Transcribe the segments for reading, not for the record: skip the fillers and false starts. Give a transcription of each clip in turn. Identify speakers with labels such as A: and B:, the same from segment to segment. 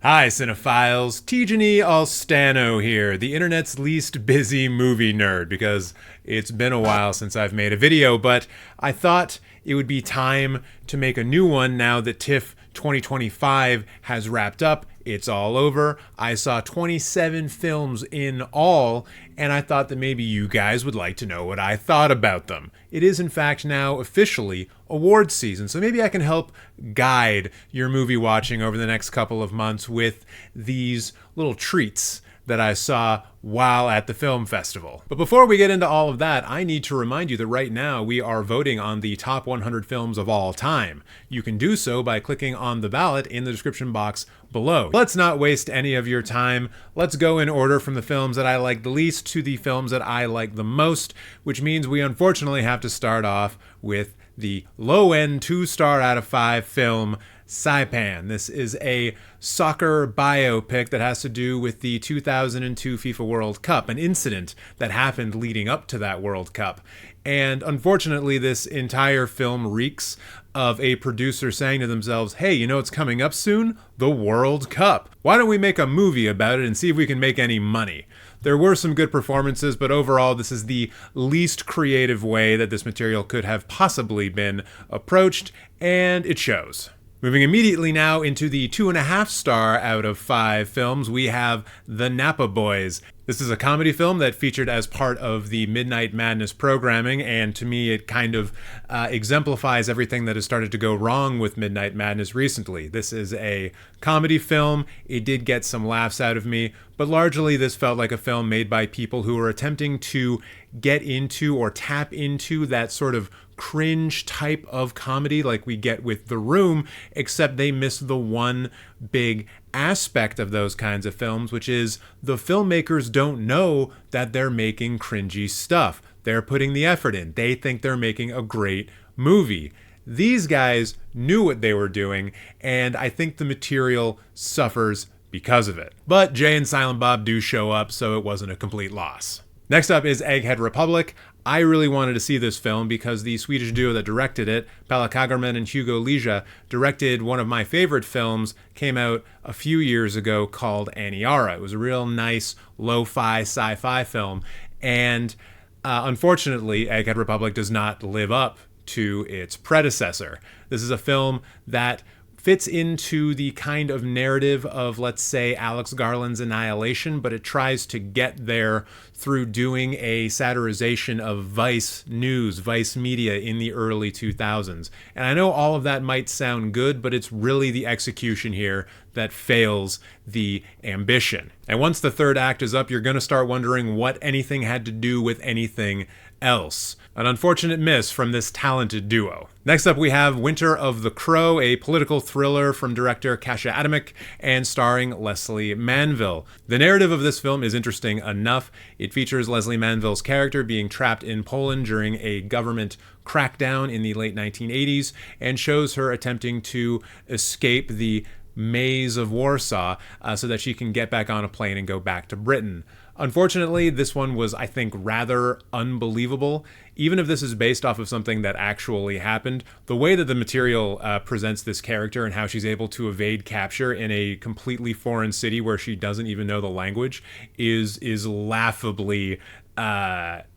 A: Hi cinephiles, Tijani Alstano here, the internet's least busy movie nerd, because it's been a while since I've made a video, but I thought it would be time to make a new one now that TIFF 2025 has wrapped up. It's all over. I saw 27 films in all, and I thought that maybe you guys would like to know what I thought about them. It is in fact now officially awards season, so maybe I can help guide your movie watching over the next couple of months with these little treats that I saw while at the film festival. But before we get into all of that, I need to remind you that right now we are voting on the top 100 films of all time. You can do so by clicking on the ballot in the description box below. Let's not waste any of your time. Let's go in order from the films that I like the least to the films that I like the most, which means we unfortunately have to start off with the low-end 2-star out of 5 film, Saipan. This is a soccer biopic that has to do with the 2002 FIFA World Cup, an incident that happened leading up to that World Cup. And unfortunately, this entire film reeks of a producer saying to themselves, hey, you know what's coming up soon? The World Cup. Why don't we make a movie about it and see if we can make any money? There were some good performances, but overall, this is the least creative way that this material could have possibly been approached, and it shows. Moving immediately now into the 2.5-star out of 5 films, we have The Napa Boys. This is a comedy film that featured as part of the Midnight Madness programming, and to me it kind of exemplifies everything that has started to go wrong with Midnight Madness recently. This is a comedy film. It did get some laughs out of me, but largely this felt like a film made by people who were attempting to get into or tap into that sort of cringe type of comedy like we get with The Room, except they miss the one big aspect of those kinds of films, which is the filmmakers don't know that they're making cringy stuff. They're putting the effort in. They think they're making a great movie. These guys knew what they were doing, and I think the material suffers because of it. But Jay and Silent Bob do show up, so it wasn't a complete loss. Next up is Egghead Republic. I really wanted to see this film because the Swedish duo that directed it, Pelle Kagerman and Hugo Lija, directed one of my favorite films, came out a few years ago, called Aniara. It was a real nice lo-fi sci-fi film, and unfortunately, Egghead Republic does not live up to its predecessor. This is a film that fits into the kind of narrative of, let's say, Alex Garland's Annihilation, but it tries to get there through doing a satirization of Vice news, Vice media in the early 2000s. And I know all of that might sound good, but it's really the execution here that fails the ambition. And once the third act is up, you're going to start wondering what anything had to do with anything else. An unfortunate miss from this talented duo. Next up, we have Winter of the Crow, a political thriller from director Kasia Adamek and starring Leslie Manville. The narrative of this film is interesting enough. It features Leslie Manville's character being trapped in Poland during a government crackdown in the late 1980s and shows her attempting to escape the maze of Warsaw so that she can get back on a plane and go back to Britain. Unfortunately, this one was, I think, rather unbelievable. Even if this is based off of something that actually happened, the way that the material presents this character and how she's able to evade capture in a completely foreign city where she doesn't even know the language is laughably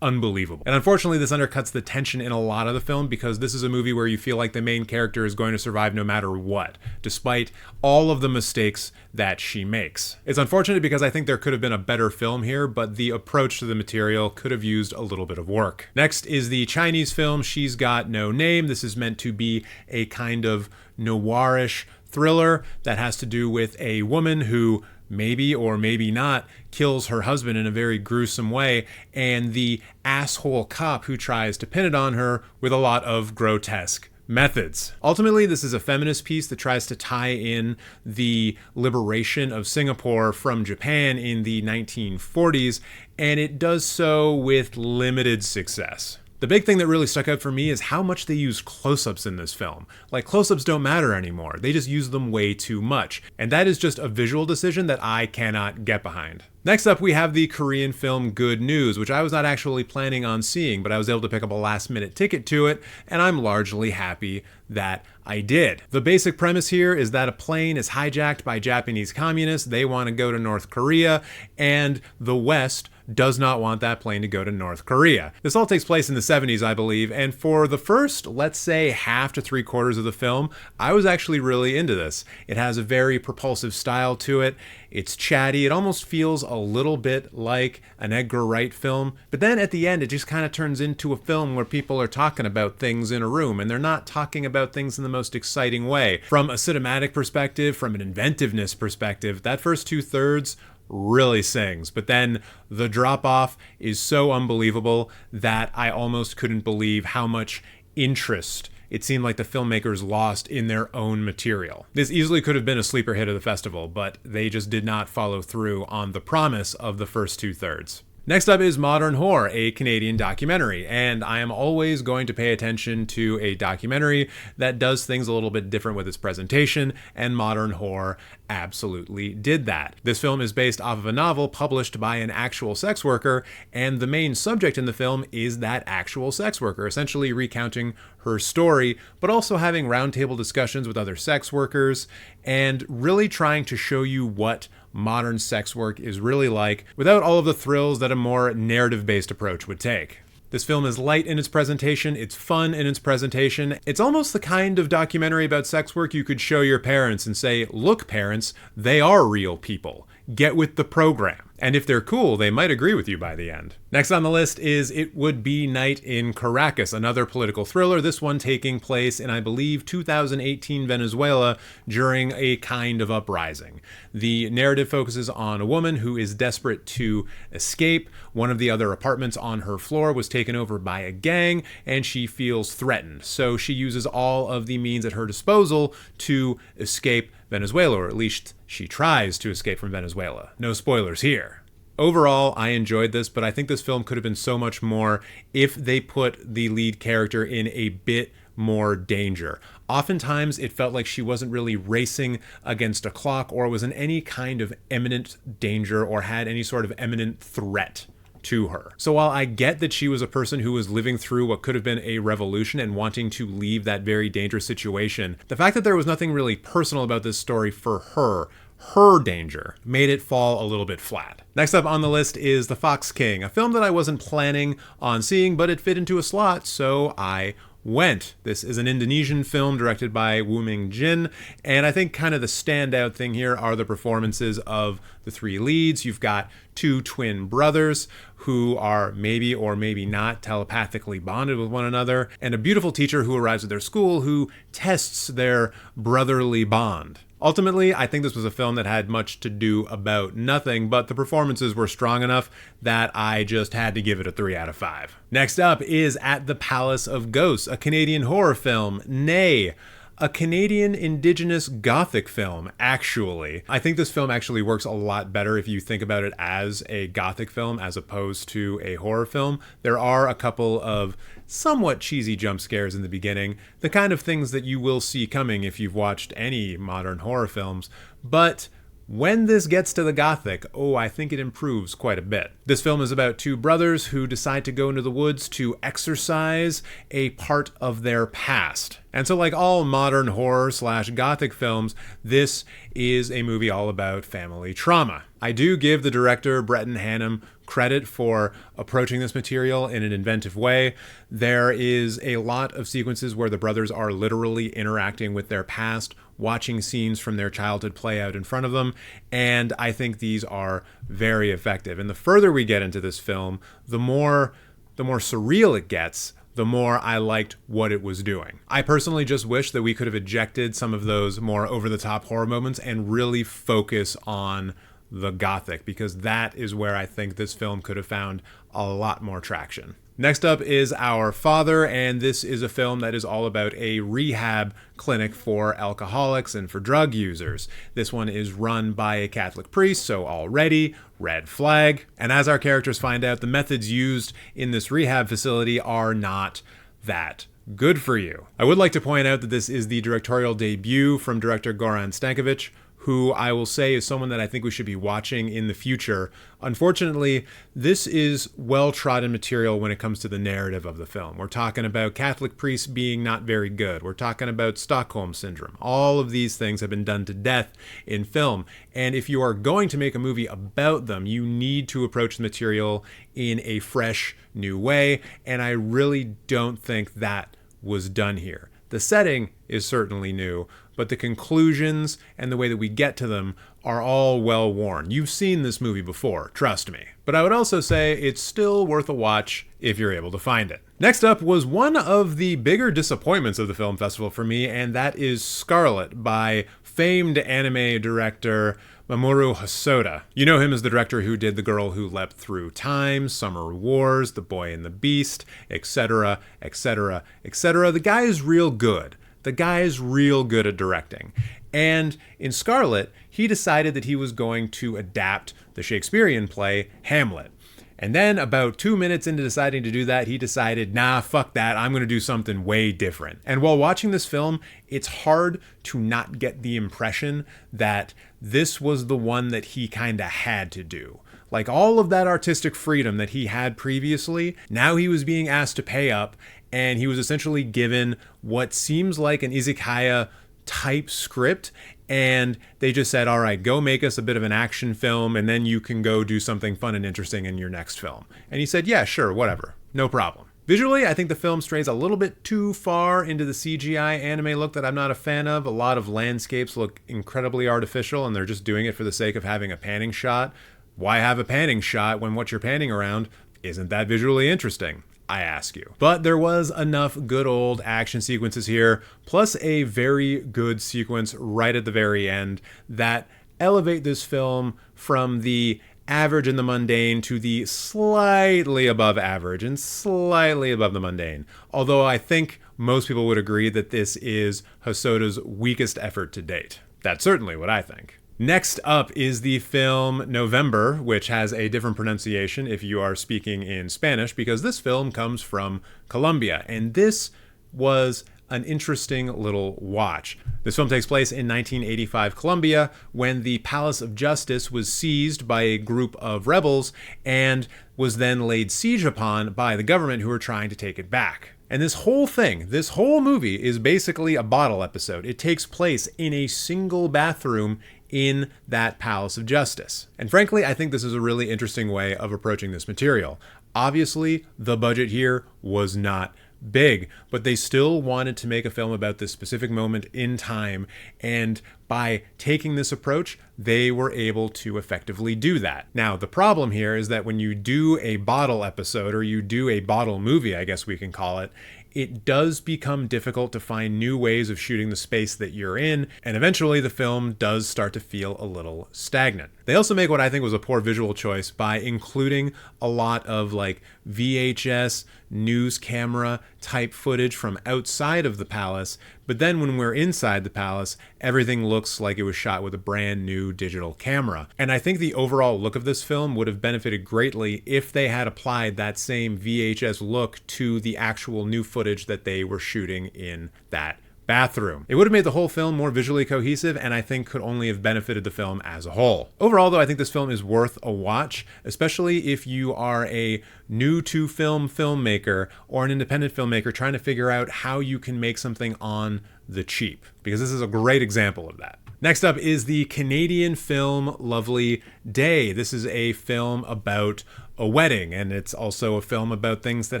A: unbelievable. And unfortunately, this undercuts the tension in a lot of the film because this is a movie where you feel like the main character is going to survive no matter what, despite all of the mistakes that she makes. It's unfortunate because I think there could have been a better film here, but the approach to the material could have used a little bit of work. Next is the Chinese film She's Got No Name. This is meant to be a kind of noirish thriller that has to do with a woman who maybe or maybe not kills her husband in a very gruesome way, and the asshole cop who tries to pin it on her with a lot of grotesque methods. Ultimately, this is a feminist piece that tries to tie in the liberation of Singapore from Japan in the 1940s, and it does so with limited success. The big thing that really stuck out for me is how much they use close-ups in this film. Like, close-ups don't matter anymore. They just use them way too much. And that is just a visual decision that I cannot get behind. Next up, we have the Korean film Good News, which I was not actually planning on seeing, but I was able to pick up a last-minute ticket to it, and I'm largely happy that I did. The basic premise here is that a plane is hijacked by Japanese communists. They want to go to North Korea, and the West does not want that plane to go to North Korea. This all takes place in the 70s, I believe, and for the first, let's say, half to 3/4 of the film, I was actually really into this. It has a very propulsive style to it. It's chatty. It almost feels a little bit like an Edgar Wright film, but then at the end, it just kind of turns into a film where people are talking about things in a room, and they're not talking about things in the most exciting way. From a cinematic perspective, from an inventiveness perspective, that first 2/3 really sings, but then the drop-off is so unbelievable that I almost couldn't believe how much interest it seemed like the filmmakers lost in their own material. This easily could have been a sleeper hit of the festival, but they just did not follow through on the promise of the first 2/3. Next up is Modern Horror, a Canadian documentary, and I am always going to pay attention to a documentary that does things a little bit different with its presentation, and Modern Horror absolutely did that. This film is based off of a novel published by an actual sex worker, and the main subject in the film is that actual sex worker, essentially recounting her story, but also having roundtable discussions with other sex workers, and really trying to show you what modern sex work is really like without all of the thrills that a more narrative-based approach would take. This film is light in its presentation, it's fun in its presentation. It's almost the kind of documentary about sex work you could show your parents and say, look parents, they are real people. Get with the program. And if they're cool, they might agree with you by the end. Next on the list is It Would Be Night in Caracas, another political thriller, this one taking place in, I believe, 2018 Venezuela during a kind of uprising. The narrative focuses on a woman who is desperate to escape. One of the other apartments on her floor was taken over by a gang, and she feels threatened. So she uses all of the means at her disposal to escape Venezuela, or at least she tries to escape from Venezuela. No spoilers here. Overall, I enjoyed this, but I think this film could have been so much more if they put the lead character in a bit more danger. Oftentimes, it felt like she wasn't really racing against a clock or was in any kind of imminent danger or had any sort of imminent threat to her. So while I get that she was a person who was living through what could have been a revolution and wanting to leave that very dangerous situation, the fact that there was nothing really personal about this story for her danger, made it fall a little bit flat. Next up on the list is The Fox King, a film that I wasn't planning on seeing, but it fit into a slot, so I went. This is an Indonesian film directed by Woo Ming Jin, and I think kind of the standout thing here are the performances of the three leads. You've got two twin brothers who are maybe or maybe not telepathically bonded with one another, and a beautiful teacher who arrives at their school who tests their brotherly bond. Ultimately, I think this was a film that had much to do about nothing, but the performances were strong enough that I just had to give it a 3 out of 5. Next up is At the Palace of Ghosts, a Canadian horror film, nay, a Canadian Indigenous Gothic film, actually. I think this film actually works a lot better if you think about it as a Gothic film as opposed to a horror film. There are a couple of somewhat cheesy jump scares in the beginning, the kind of things that you will see coming if you've watched any modern horror films, but when this gets to the Gothic, I think it improves quite a bit. This film is about two brothers who decide to go into the woods to exorcise a part of their past. And so like all modern horror / Gothic films, this is a movie all about family trauma. I do give the director, Bretton Hannum, credit for approaching this material in an inventive way. There is a lot of sequences where the brothers are literally interacting with their past, watching scenes from their childhood play out in front of them, and I think these are very effective. And the further we get into this film, the more surreal it gets, the more I liked what it was doing. I personally just wish that we could have ejected some of those more over-the-top horror moments and really focus on the Gothic, because that is where I think this film could have found a lot more traction. Next up is Our Father, and this is a film that is all about a rehab clinic for alcoholics and for drug users. This one is run by a Catholic priest, so already, red flag. And as our characters find out, the methods used in this rehab facility are not that good for you. I would like to point out that this is the directorial debut from director Goran Stankovic, who I will say is someone that I think we should be watching in the future. Unfortunately, this is well-trodden material when it comes to the narrative of the film. We're talking about Catholic priests being not very good. We're talking about Stockholm Syndrome. All of these things have been done to death in film. And if you are going to make a movie about them, you need to approach the material in a fresh, new way. And I really don't think that was done here. The setting is certainly new, but the conclusions and the way that we get to them are all well worn. You've seen this movie before, trust me. But I would also say it's still worth a watch if you're able to find it. Next up was one of the bigger disappointments of the film festival for me, and that is Scarlet by famed anime director Mamoru Hosoda. You know him as the director who did The Girl Who Leapt Through Time, Summer Wars, The Boy and the Beast, etc., etc., etc. The guy is real good. The guy is real good at directing. And in Scarlet, he decided that he was going to adapt the Shakespearean play Hamlet. And then about 2 minutes into deciding to do that, he decided, nah, fuck that, I'm going to do something way different. And while watching this film, it's hard to not get the impression that this was the one that he kind of had to do. Like all of that artistic freedom that he had previously, now he was being asked to pay up, and he was essentially given what seems like an izakaya type script, and they just said, all right, go make us a bit of an action film, and then you can go do something fun and interesting in your next film. And he said, yeah, sure, whatever, no problem. Visually, I think the film strays a little bit too far into the CGI anime look that I'm not a fan of. A lot of landscapes look incredibly artificial, and they're just doing it for the sake of having a panning shot. Why have a panning shot when what you're panning around isn't that visually interesting? I ask you. But there was enough good old action sequences here, plus a very good sequence right at the very end that elevate this film from the average and the mundane to the slightly above average and slightly above the mundane. Although I think most people would agree that this is Hosoda's weakest effort to date. That's certainly what I think. Next up is the film November, which has a different pronunciation if you are speaking in Spanish, because this film comes from Colombia, and this was an interesting little watch. This film takes place in 1985 Colombia, when the Palace of Justice was seized by a group of rebels and was then laid siege upon by the government, who were trying to take it back. And this whole thing, this whole movie is basically a bottle episode. It takes place in a single bathroom in that Palace of Justice. And frankly, I think this is a really interesting way of approaching this material. Obviously, the budget here was not big, but they still wanted to make a film about this specific moment in time, and by taking this approach, they were able to effectively do that. Now, the problem here is that when you do a bottle episode, or you do a bottle movie, I guess we can call it, it does become difficult to find new ways of shooting the space that you're in, and eventually the film does start to feel a little stagnant. They also make what I think was a poor visual choice by including a lot of like VHS news camera type footage from outside of the palace, but then when we're inside the palace, everything looks like it was shot with a brand new digital camera. And I think the overall look of this film would have benefited greatly if they had applied that same VHS look to the actual new footage that they were shooting in that bathroom. It would have made the whole film more visually cohesive, and I think could only have benefited the film as a whole. Overall, though, I think this film is worth a watch, especially if you are a new to film filmmaker or an independent filmmaker trying to figure out how you can make something on the cheap, because this is a great example of that. Next up is the Canadian film Lovely Day. This is a film about a wedding, and it's also a film about things that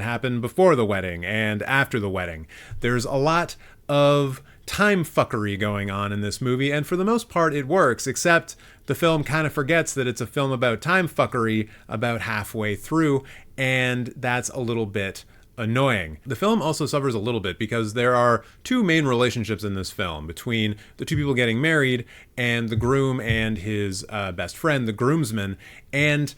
A: happen before the wedding and after the wedding. There's a lot of time fuckery going on in this movie, and for the most part it works, except the film kind of forgets that it's a film about time fuckery about halfway through, and that's a little bit annoying. The film also suffers a little bit because there are two main relationships in this film between the two people getting married and the groom and his best friend, the groomsman, and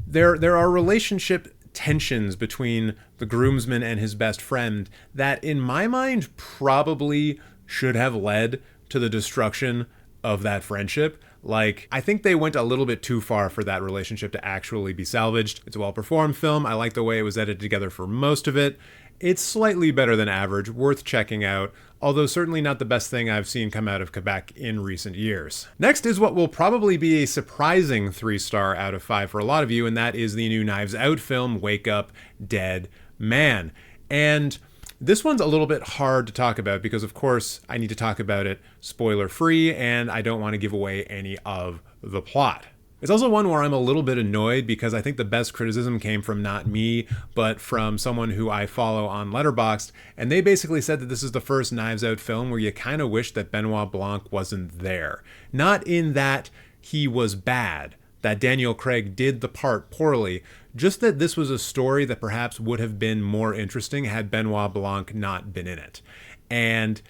A: there are relationship tensions between the groomsman and his best friend that, in my mind, probably should have led to the destruction of that friendship. Like, I think they went a little bit too far for that relationship to actually be salvaged. It's a well-performed film. I like the way it was edited together for most of it. It's slightly better than average, worth checking out, although certainly not the best thing I've seen come out of Quebec in recent years. Next is what will probably be a surprising 3-star out of 5 for a lot of you, and that is the new Knives Out film, Wake Up, Dead Man. And this one's a little bit hard to talk about because, of course, I need to talk about it spoiler-free, and I don't want to give away any of the plot. It's also one where I'm a little bit annoyed because I think the best criticism came from not me, but from someone who I follow on Letterboxd, and they basically said that this is the first Knives Out film where you kind of wish that Benoit Blanc wasn't there. Not in that he was bad, that Daniel Craig did the part poorly, just that this was a story that perhaps would have been more interesting had Benoit Blanc not been in it. And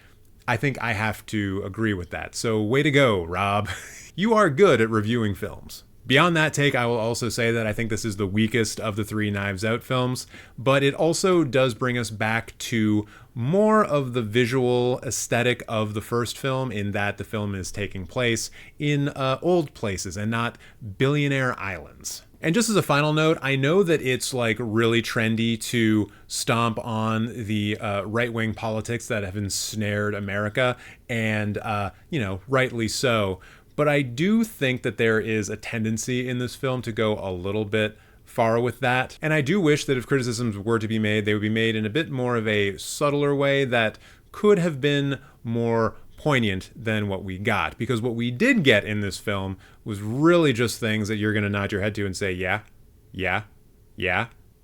A: I think I have to agree with that. So way to go, Rob. You are good at reviewing films. Beyond that take, I will also say that I think this is the weakest of the 3 Knives Out films, but it also does bring us back to more of the visual aesthetic of the first film, in that the film is taking place in old places and not billionaire islands. And just as a final note, I know that it's like really trendy to stomp on the right-wing politics that have ensnared America, and, rightly so. But I do think that there is a tendency in this film to go a little bit far with that. And I do wish that if criticisms were to be made, they would be made in a bit more of a subtler way that could have been more poignant than what we got. Because what we did get in this film was really just things that you're going to nod your head to and say, yeah.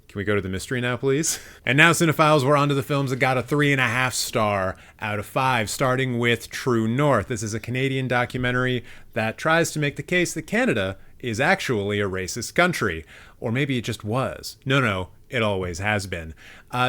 A: Can we go to the mystery now, please? And now, cinephiles, we're on to the films that got a 3.5 star out of 5, starting with True North. This is a Canadian documentary that tries to make the case that Canada is actually a racist country. Or maybe it just was. No, it always has been.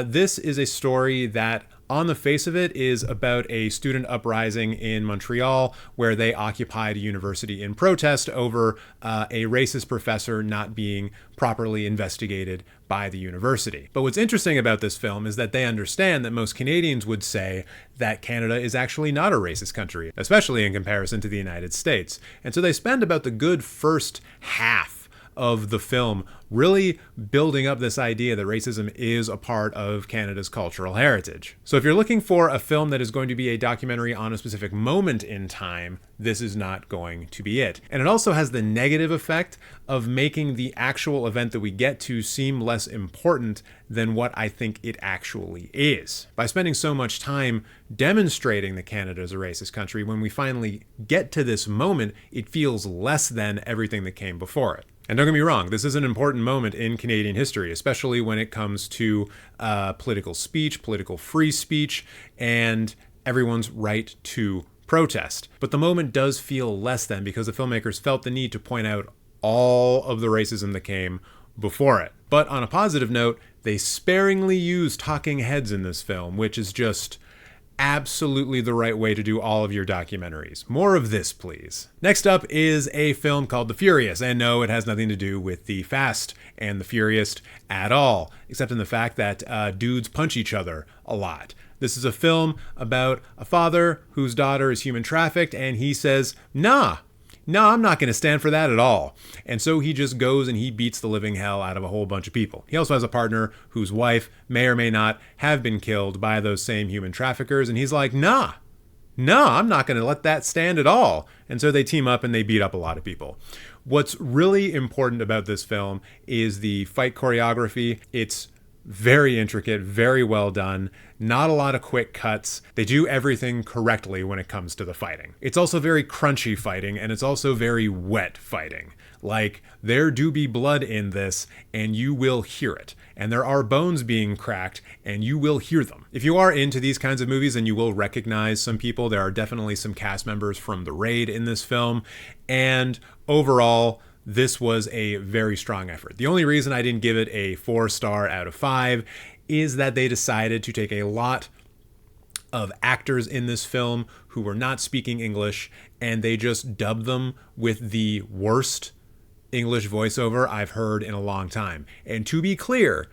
A: This is a story that, on the face of it, is about a student uprising in Montreal where they occupied a university in protest over a racist professor not being properly investigated by the university. But what's interesting about this film is that they understand that most Canadians would say that Canada is actually not a racist country, especially in comparison to the United States. And so they spend about the good first half of the film really building up this idea that racism is a part of Canada's cultural heritage. So if you're looking for a film that is going to be a documentary on a specific moment in time, this is not going to be it. And it also has the negative effect of making the actual event that we get to seem less important than what I think it actually is. By spending so much time demonstrating that Canada is a racist country, when we finally get to this moment, it feels less than everything that came before it. And don't get me wrong, this is an important moment in Canadian history, especially when it comes to political speech, political free speech, and everyone's right to protest. But the moment does feel less than because the filmmakers felt the need to point out all of the racism that came before it. But on a positive note, they sparingly use talking heads in this film, which is just absolutely the right way to do all of your documentaries. More of this, please. Next up is a film called The Furious, and no, it has nothing to do with the Fast and the Furious at all, except in the fact that dudes punch each other a lot. This is a film about a father whose daughter is human trafficked, and he says, nah, I'm not going to stand for that at all. And so he just goes and he beats the living hell out of a whole bunch of people. He also has a partner whose wife may or may not have been killed by those same human traffickers. And he's like, nah, I'm not going to let that stand at all. And so they team up and they beat up a lot of people. What's really important about this film is the fight choreography. It's very intricate, very well done, not a lot of quick cuts. They do everything correctly when it comes to the fighting. It's also very crunchy fighting, and it's also very wet fighting. Like, there do be blood in this, and you will hear it. And there are bones being cracked, and you will hear them. If you are into these kinds of movies, then you will recognize some people. There are definitely some cast members from The Raid in this film. And overall, this was a very strong effort. The only reason I didn't give it a 4-star out of 5 is that they decided to take a lot of actors in this film who were not speaking English, and they just dubbed them with the worst English voiceover I've heard in a long time. And to be clear,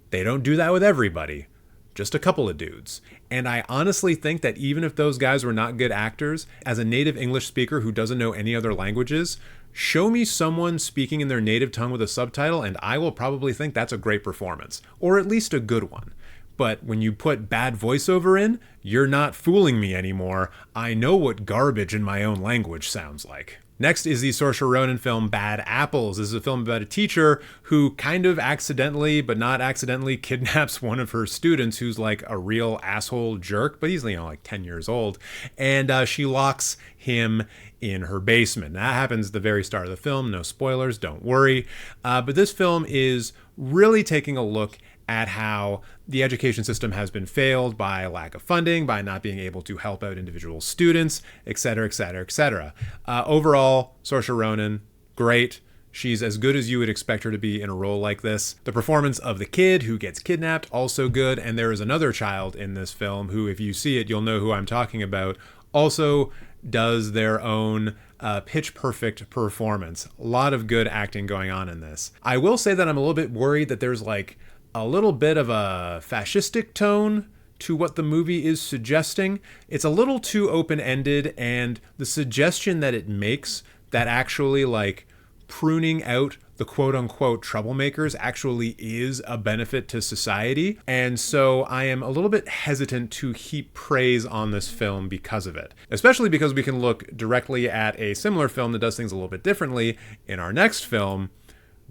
A: they don't do that with everybody, just a couple of dudes. And I honestly think that even if those guys were not good actors, as a native English speaker who doesn't know any other languages, show me someone speaking in their native tongue with a subtitle, and I will probably think that's a great performance, or at least a good one. but when you put bad voiceover in, you're not fooling me anymore. I know what garbage in my own language sounds like. Next is the Saoirse Ronan film Bad Apples. This is a film about a teacher who kind of accidentally, but not accidentally, kidnaps one of her students who's like a real asshole jerk, but he's, like 10 years old. And she locks him in her basement. That happens at the very start of the film. No spoilers, don't worry. But this film is really taking a look at how the education system has been failed by lack of funding, by not being able to help out individual students, etc., etc., etc. Overall, Saoirse Ronan, great. She's as good as you would expect her to be in a role like this. The performance of the kid who gets kidnapped, also good. And there is another child in this film who, if you see it, you'll know who I'm talking about, also does their own pitch perfect performance. A lot of good acting going on in this. I will say that I'm a little bit worried that there's like a little bit of a fascistic tone to what the movie is suggesting. It's a little too open-ended, and the suggestion that it makes that actually like pruning out the quote-unquote troublemakers actually is a benefit to society. And so I am a little bit hesitant to heap praise on this film because of it, especially because we can look directly at a similar film that does things a little bit differently in our next film,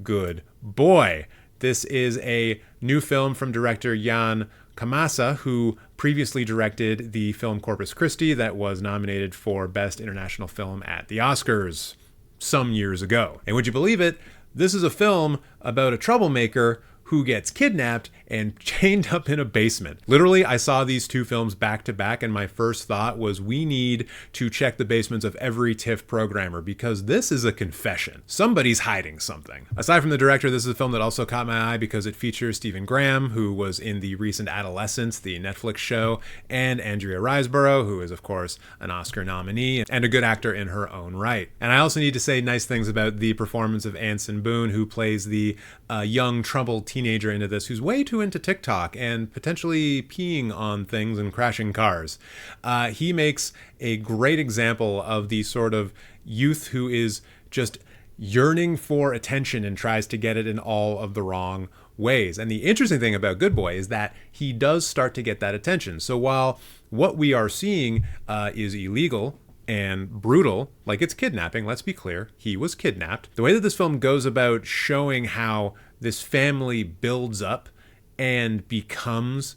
A: Good Boy. This is a new film from director Jan Kamasa, who previously directed the film Corpus Christi that was nominated for Best International Film at the Oscars some years ago. And would you believe it? This is a film about a troublemaker who gets kidnapped and chained up in a basement. Literally, I saw these two films back to back, and my first thought was we need to check the basements of every TIFF programmer because this is a confession. Somebody's hiding something. Aside from the director, this is a film that also caught my eye because it features Stephen Graham, who was in the recent Adolescence, the Netflix show, and Andrea Riseborough, who is, of course, an Oscar nominee and a good actor in her own right. And I also need to say nice things about the performance of Anson Boone, who plays the young, troubled teenager into this, who's way too into TikTok and potentially peeing on things and crashing cars. He makes a great example of the sort of youth who is just yearning for attention and tries to get it in all of the wrong ways. And the interesting thing about Good Boy is that he does start to get that attention. So while what we are seeing is illegal and brutal, like it's kidnapping, let's be clear, he was kidnapped. The way that this film goes about showing how this family builds up and becomes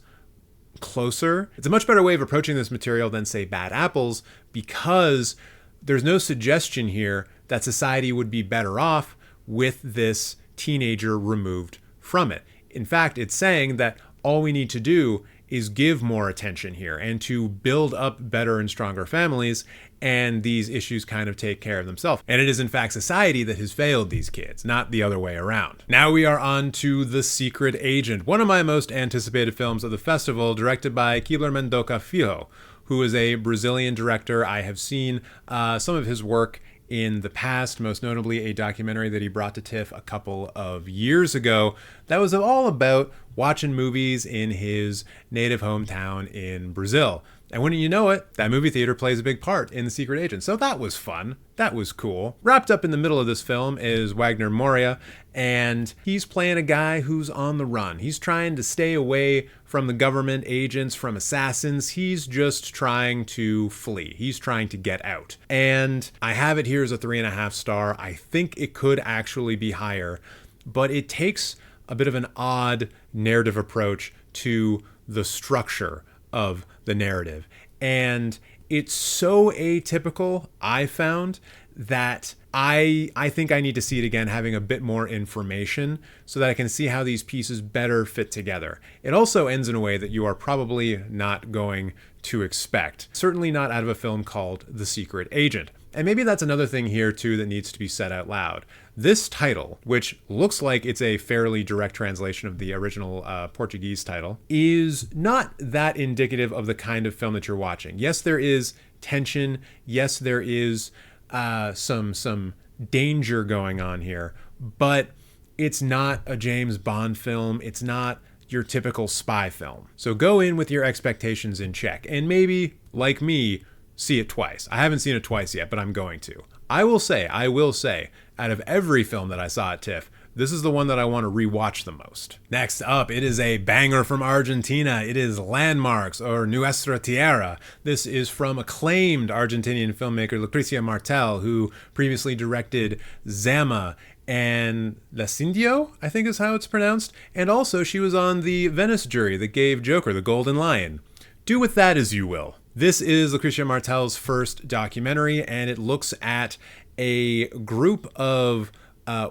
A: closer, it's a much better way of approaching this material than, say, Bad Apples, because there's no suggestion here that society would be better off with this teenager removed from it. In fact, it's saying that all we need to do is give more attention here and to build up better and stronger families, and these issues kind of take care of themselves. And it is in fact society that has failed these kids, not the other way around. Now we are on to The Secret Agent, one of my most anticipated films of the festival, directed by Keibler Mendonça Filho, who is a Brazilian director. I have seen some of his work in the past, most notably a documentary that he brought to TIFF a couple of years ago that was all about watching movies in his native hometown in Brazil. And wouldn't you know it, that movie theater plays a big part in The Secret Agent. So that was fun. That was cool. Wrapped up in the middle of this film is Wagner Moura, and he's playing a guy who's on the run. He's trying to stay away from the government agents, from assassins. He's just trying to flee. He's trying to get out. And I have it here as a 3.5 star. I think it could actually be higher, but it takes a bit of an odd narrative approach to the structure of the narrative. And it's so atypical, I found, that I think I need to see it again, having a bit more information so that I can see how these pieces better fit together. It also ends in a way that you are probably not going to expect. Certainly not out of a film called The Secret Agent. And maybe that's another thing here too that needs to be said out loud. This title, which looks like it's a fairly direct translation of the original Portuguese title, is not that indicative of the kind of film that you're watching. Yes, there is tension. Yes, there is some danger going on here, but it's not a James Bond film. It's not your typical spy film. So go in with your expectations in check, and maybe, like me, see it twice. I haven't seen it twice yet, but I'm going to. I will say, out of every film that I saw at TIFF, this is the one that I want to rewatch the most. Next up, it is a banger from Argentina. It is Landmarks, or Nuestra Tierra. This is from acclaimed Argentinian filmmaker Lucrecia Martel, who previously directed Zama and L'Incendio, I think is how it's pronounced. And also she was on the Venice jury that gave Joker the Golden Lion. Do with that as you will. This is Lucrecia Martel's first documentary, and it looks at a group of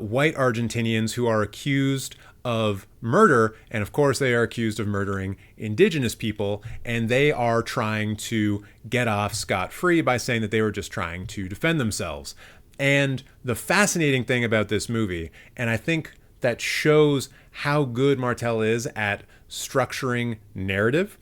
A: white Argentinians who are accused of murder, and of course they are accused of murdering indigenous people, and they are trying to get off scot-free by saying that they were just trying to defend themselves. And the fascinating thing about this movie, and I think that shows how good Martel is at structuring narrative,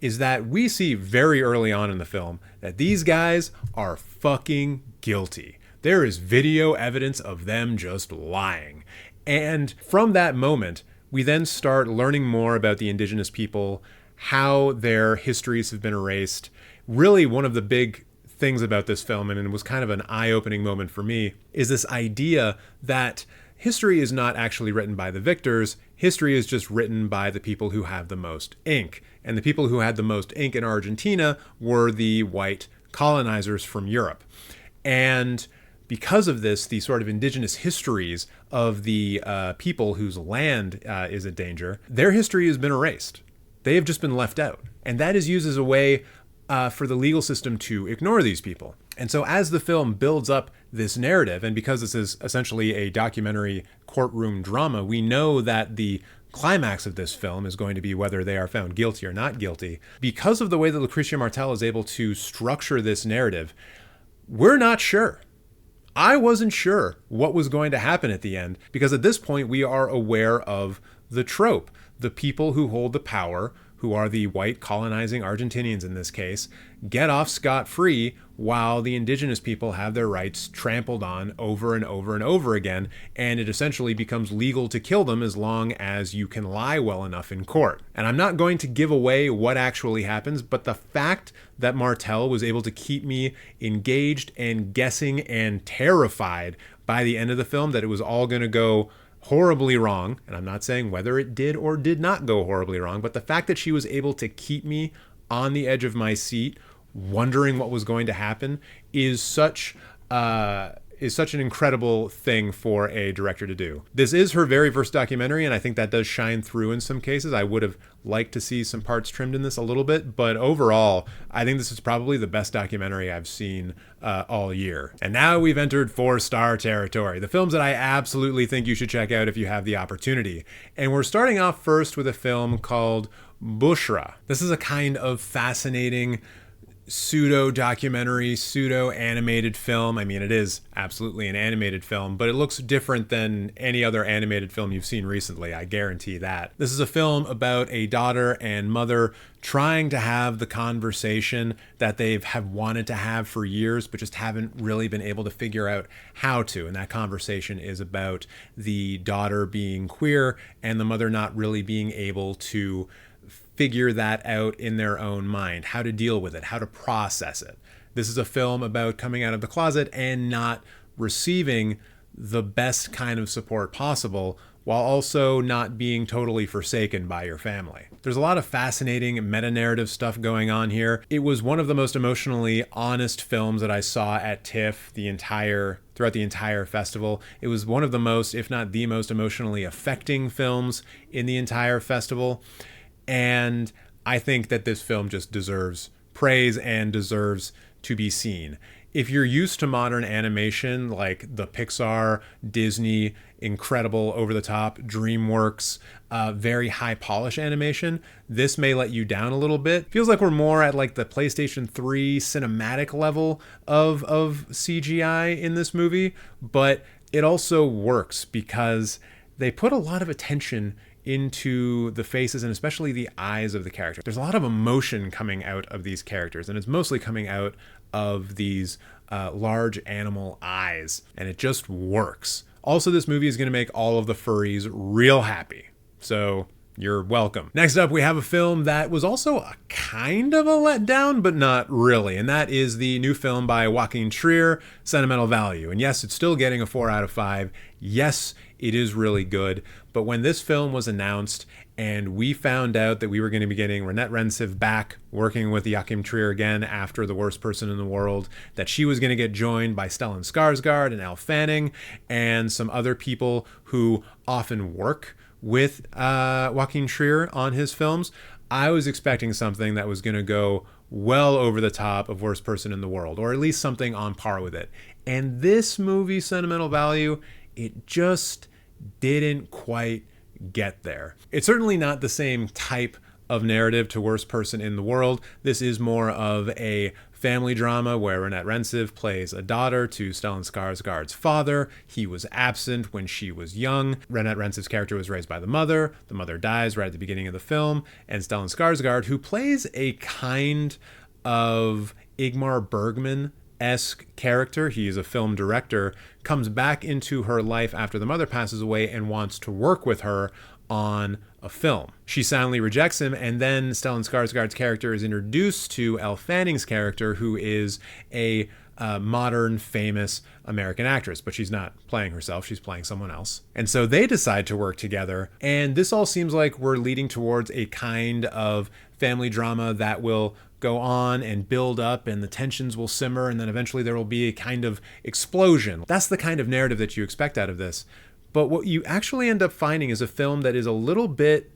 A: is that we see very early on in the film that these guys are fucking guilty. There is video evidence of them just lying. And from that moment, we then start learning more about the indigenous people, how their histories have been erased. Really, one of the big things about this film, and it was kind of an eye-opening moment for me, is this idea that history is not actually written by the victors. History is just written by the people who have the most ink. And the people who had the most ink in Argentina were the white colonizers from Europe. And because of this, the sort of indigenous histories of the people whose land is in danger, their history has been erased. They have just been left out. And that is used as a way for the legal system to ignore these people. And so as the film builds up this narrative, and because this is essentially a documentary courtroom drama, we know that the climax of this film is going to be whether they are found guilty or not guilty. Because of the way that Lucrecia Martel is able to structure this narrative, we're not sure. I wasn't sure what was going to happen at the end, because at this point we are aware of the trope. The people who hold the power, who are the white colonizing Argentinians in this case, get off scot-free while the indigenous people have their rights trampled on over and over and over again, and it essentially becomes legal to kill them as long as you can lie well enough in court. And I'm not going to give away what actually happens, but the fact that Martel was able to keep me engaged and guessing and terrified by the end of the film that it was all going to go horribly wrong, and I'm not saying whether it did or did not go horribly wrong, but the fact that she was able to keep me on the edge of my seat, wondering what was going to happen, is such an incredible thing for a director to do. This is her very first documentary, and I think that does shine through in some cases. I would have liked to see some parts trimmed in this a little bit, but overall, I think this is probably the best documentary I've seen all year. And now we've entered 4-star territory, the films that I absolutely think you should check out if you have the opportunity. And we're starting off first with a film called Bouchra. This is a kind of fascinating pseudo-documentary, pseudo-animated film. I mean, it is absolutely an animated film, but it looks different than any other animated film you've seen recently, I guarantee that. This is a film about a daughter and mother trying to have the conversation that have wanted to have for years, but just haven't really been able to figure out how to. And that conversation is about the daughter being queer and the mother not really being able to figure that out in their own mind, how to deal with it, how to process it. This is a film about coming out of the closet and not receiving the best kind of support possible, while also not being totally forsaken by your family. There's a lot of fascinating meta-narrative stuff going on here. It was one of the most emotionally honest films that I saw at TIFF throughout the entire festival. It was one of the most, if not the most emotionally affecting films in the entire festival. And I think that this film just deserves praise and deserves to be seen. If you're used to modern animation, like the Pixar, Disney, incredible, over-the-top, DreamWorks, very high-polish animation, this may let you down a little bit. Feels like we're more at like the PlayStation 3 cinematic level of CGI in this movie, but it also works because they put a lot of attention into the faces and especially the eyes of the characters. There's a lot of emotion coming out of these characters, and it's mostly coming out of these large animal eyes, and it just works. Also, this movie is going to make all of the furries real happy. So You're welcome. Next up, we have a film that was also a kind of a letdown, but not really. And that is the new film by Joaquin Trier, Sentimental Value. And yes, it's still getting a 4 out of 5. Yes, it is really good. But when this film was announced and we found out that we were going to be getting Renette Rensiv back working with Joachim Trier again after The Worst Person in the World, that she was going to get joined by Stellan Skarsgård and Elle Fanning and some other people who often work with Joaquin Trier on his films, I was expecting something that was going to go well over the top of Worst Person in the World, or at least something on par with it. And this movie, Sentimental Value, it just didn't quite get there. It's certainly not the same type of narrative to Worst Person in the World. This is more of a family drama where Renette Rensiv plays a daughter to Stellan Skarsgård's father. He was absent when she was young. Renette Rensiv's character was raised by the mother. The mother dies right at the beginning of the film. And Stellan Skarsgård, who plays a kind of Ingmar Bergman-esque character, he is a film director, comes back into her life after the mother passes away and wants to work with her on a film. She soundly rejects him, and then Stellan Skarsgård's character is introduced to Elle Fanning's character, who is a modern, famous American actress, but she's not playing herself, she's playing someone else. And so they decide to work together, and this all seems like we're leading towards a kind of family drama that will go on and build up, and the tensions will simmer, and then eventually there will be a kind of explosion. That's the kind of narrative that you expect out of this. But what you actually end up finding is a film that is a little bit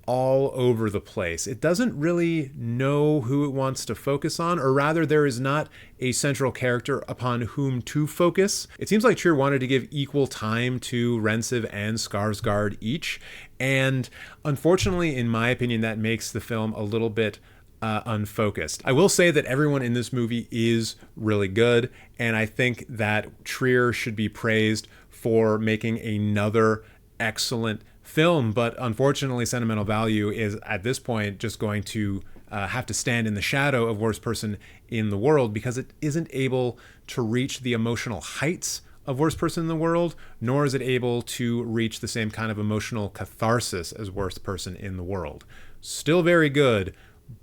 A: all over the place. It doesn't really know who it wants to focus on, or rather there is not a central character upon whom to focus. It seems like Trier wanted to give equal time to Rensiv and Skarsgård each, and unfortunately, in my opinion, that makes the film a little bit unfocused. I will say that everyone in this movie is really good, and I think that Trier should be praised for making another excellent film, but unfortunately Sentimental Value is at this point just going to have to stand in the shadow of Worst Person in the World, because it isn't able to reach the emotional heights of Worst Person in the World, nor is it able to reach the same kind of emotional catharsis as Worst Person in the World. Still very good,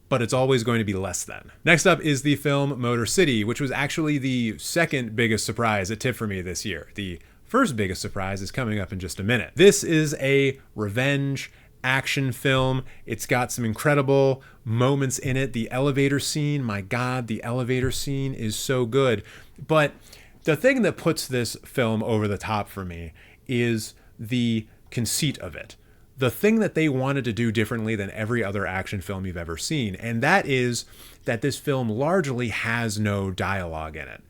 A: but it's always going to be less than. Next up is the film Motor City, which was actually the second biggest surprise at TIFF for me this year. The first biggest surprise is coming up in just a minute. This is a revenge action film. It's got some incredible moments in it. The elevator scene, my God, the elevator scene is so good. But the thing that puts this film over the top for me is the conceit of it. The thing that they wanted to do differently than every other action film you've ever seen, and that is that this film largely has no dialogue in it.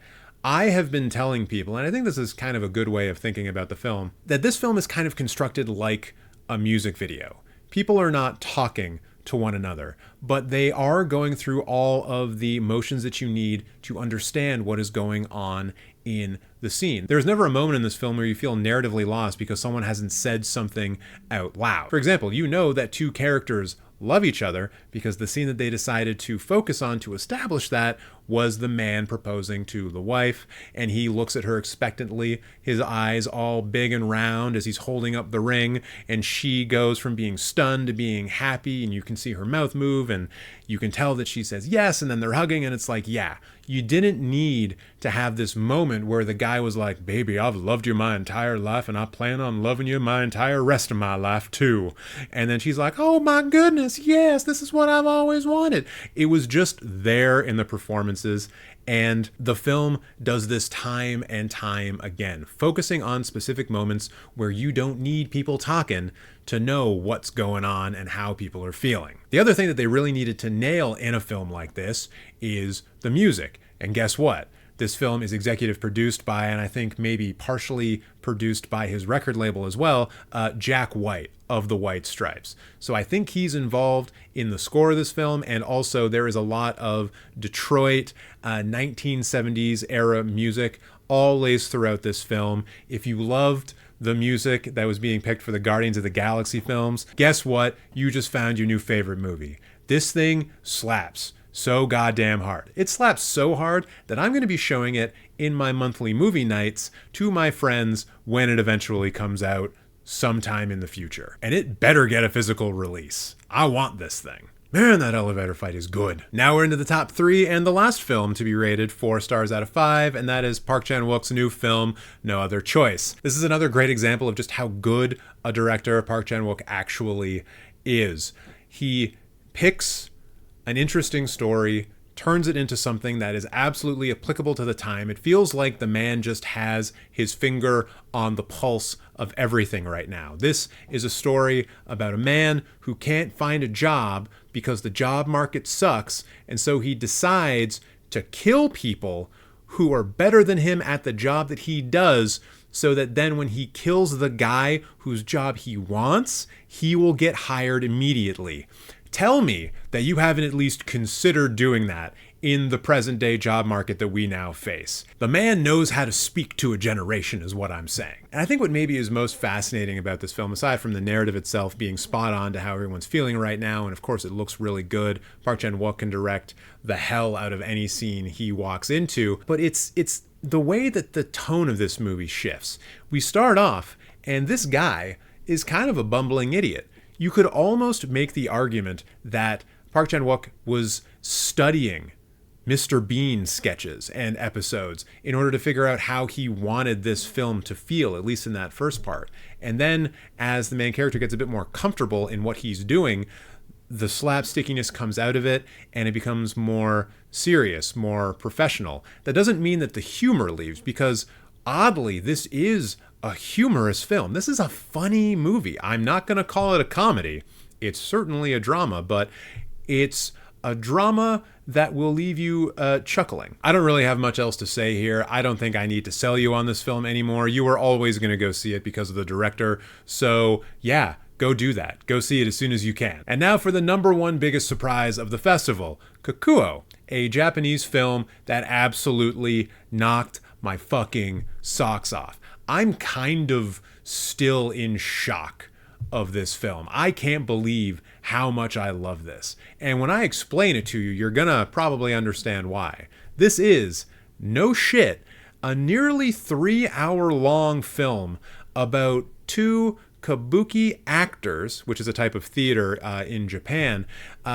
A: I have been telling people, and I think this is kind of a good way of thinking about the film, that this film is kind of constructed like a music video. People are not talking to one another, but they are going through all of the motions that you need to understand what is going on in the scene. There's never a moment in this film where you feel narratively lost because someone hasn't said something out loud. For example, you know that two characters love each other because the scene that they decided to focus on to establish that was the man proposing to the wife, and he looks at her expectantly, his eyes all big and round as he's holding up the ring, and she goes from being stunned to being happy, and you can see her mouth move, and you can tell that she says yes, and then they're hugging, and it's like, yeah, you didn't need to have this moment where the guy was like, baby, I've loved you my entire life, and I plan on loving you my entire rest of my life too. And then she's like, oh my goodness, yes, this is what I've always wanted. It was just there in the performances, and the film does this time and time again, focusing on specific moments where you don't need people talking to know what's going on and how people are feeling. The other thing that they really needed to nail in a film like this is the music. And guess what? This film is executive produced by, and I think maybe partially produced by his record label as well, Jack White of the White Stripes. So I think he's involved in the score of this film, and also there is a lot of Detroit 1970s era music all laced throughout this film. If you loved the music that was being picked for the Guardians of the Galaxy films, guess what? You just found your new favorite movie. This thing slaps so goddamn hard. It slaps so hard that I'm going to be showing it in my monthly movie nights to my friends when it eventually comes out sometime in the future. And it better get a physical release. I want this thing. Man, that elevator fight is good. Now we're into the top 3 and the last film to be rated 4 stars out of 5, and that is Park Chan-wook's new film, No Other Choice. This is another great example of just how good a director Park Chan-wook actually is. He picks an interesting story, turns it into something that is absolutely applicable to the time. It feels like the man just has his finger on the pulse of everything right now. This is a story about a man who can't find a job because the job market sucks, and so he decides to kill people who are better than him at the job that he does, so that then when he kills the guy whose job he wants, he will get hired immediately. Tell me that you haven't at least considered doing that in the present day job market that we now face. The man knows how to speak to a generation is what I'm saying. And I think what maybe is most fascinating about this film, aside from the narrative itself being spot on to how everyone's feeling right now, and of course it looks really good, Park Chan-wook can direct the hell out of any scene he walks into, but it's the way that the tone of this movie shifts. We start off, and this guy is kind of a bumbling idiot. You could almost make the argument that Park Chan-wook was studying Mr. Bean sketches and episodes in order to figure out how he wanted this film to feel, at least in that first part. And then as the main character gets a bit more comfortable in what he's doing, the slapstickiness comes out of it and it becomes more serious, more professional. That doesn't mean that the humor leaves, because oddly, this is a humorous film. This is a funny movie. I'm not going to call it a comedy. It's certainly a drama, but it's a drama that will leave you chuckling. I don't really have much else to say here. I don't think I need to sell you on this film anymore. You are always going to go see it because of the director. So yeah, go do that. Go see it as soon as you can. And now for the number 1 biggest surprise of the festival, Kokuho, a Japanese film that absolutely knocked my fucking socks off. I'm kind of still in shock of this film. I can't believe how much I love this. And when I explain it to you, you're gonna probably understand why. This is, no shit, a nearly 3-hour-long film about 2 kabuki actors, which is a type of theater in Japan.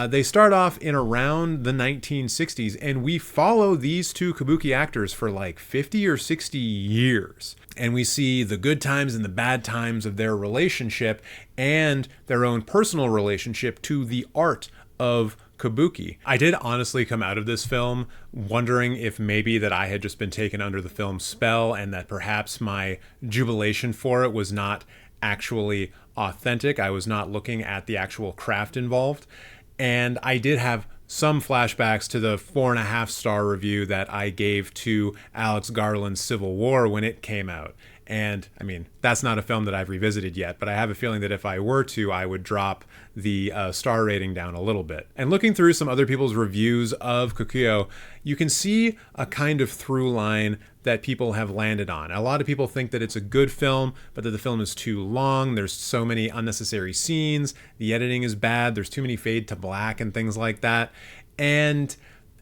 A: They start off in around the 1960s, and we follow these 2 kabuki actors for like 50 or 60 years. And we see the good times and the bad times of their relationship and their own personal relationship to the art of kabuki. I did honestly come out of this film wondering if maybe that I had just been taken under the film's spell and that perhaps my jubilation for it was not actually authentic. I was not looking at the actual craft involved. And I did have some flashbacks to the 4.5-star review that I gave to Alex Garland's Civil War when it came out. And I mean, that's not a film that I've revisited yet, but I have a feeling that if I were to, I would drop the star rating down a little bit. And looking through some other people's reviews of Kokuho, you can see a kind of through line that people have landed on. A lot of people think that it's a good film, but that the film is too long. There's so many unnecessary scenes. The editing is bad. There's too many fade to black and things like that. And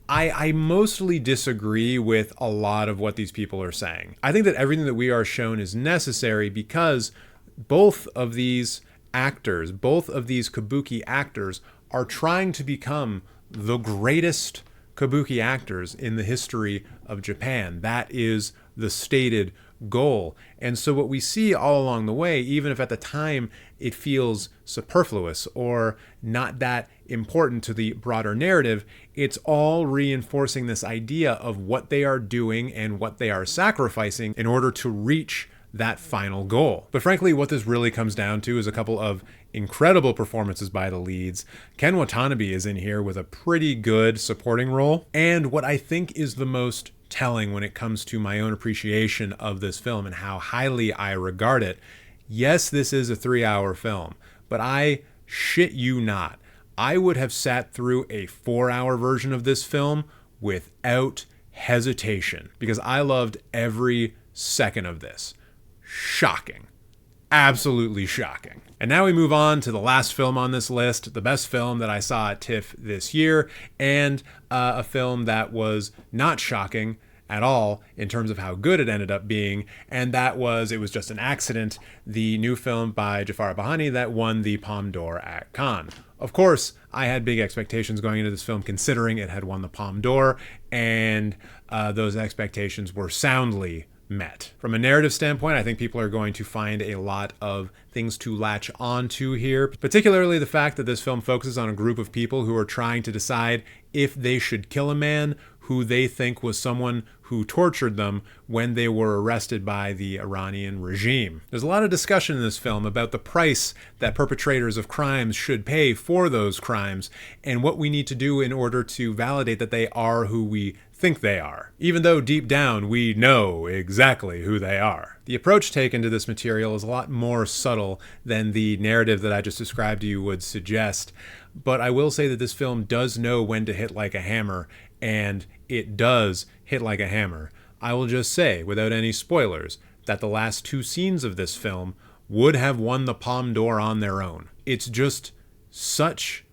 A: I mostly disagree with a lot of what these people are saying. I think that everything that we are shown is necessary because both of these actors, both of these kabuki actors, are trying to become the greatest kabuki actors in the history of Japan. That is the stated goal. And so what we see all along the way, even if at the time it feels superfluous or not that important to the broader narrative, it's all reinforcing this idea of what they are doing and what they are sacrificing in order to reach that final goal. But frankly, what this really comes down to is a couple of incredible performances by the leads. Ken Watanabe is in here with a pretty good supporting role. And what I think is the most telling when it comes to my own appreciation of this film and how highly I regard it, yes, this is a 3-hour film, but I shit you not, I would have sat through a 4-hour version of this film without hesitation because I loved every second of this. Shocking. Absolutely shocking. And now we move on to the last film on this list, the best film that I saw at TIFF this year, and a film that was not shocking at all in terms of how good it ended up being, and it was just an accident, the new film by Jafar Bahani that won the Palme d'Or at Cannes. Of course, I had big expectations going into this film considering it had won the Palme d'Or, and those expectations were soundly met. From a narrative standpoint, I think people are going to find a lot of things to latch onto here, particularly the fact that this film focuses on a group of people who are trying to decide if they should kill a man who they think was someone who tortured them when they were arrested by the Iranian regime. There's a lot of discussion in this film about the price that perpetrators of crimes should pay for those crimes and what we need to do in order to validate that they are who we think they are, even though deep down we know exactly who they are. The approach taken to this material is a lot more subtle than the narrative that I just described to you would suggest, but I will say that this film does know when to hit like a hammer, and it does hit like a hammer. I will just say, without any spoilers, that the last two scenes of this film would have won the Palme d'Or on their own. It's just such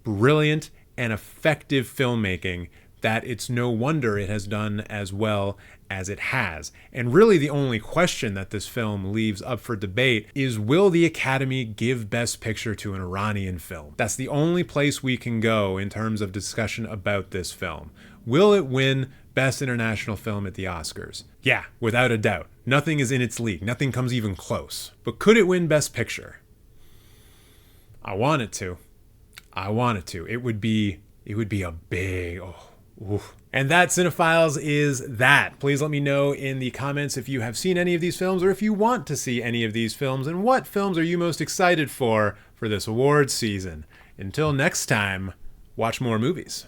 A: brilliant and effective filmmaking that it's no wonder it has done as well as it has. And really the only question that this film leaves up for debate is, will the Academy give Best Picture to an Iranian film? That's the only place we can go in terms of discussion about this film. Will it win Best International Film at the Oscars? Yeah, without a doubt. Nothing is in its league. Nothing comes even close. But could it win Best Picture? I want it to. I want it to. It would be a big... Oof. And that, Cinephiles, is that. Please let me know in the comments if you have seen any of these films or if you want to see any of these films, and what films are you most excited for this awards season. Until next time, watch more movies.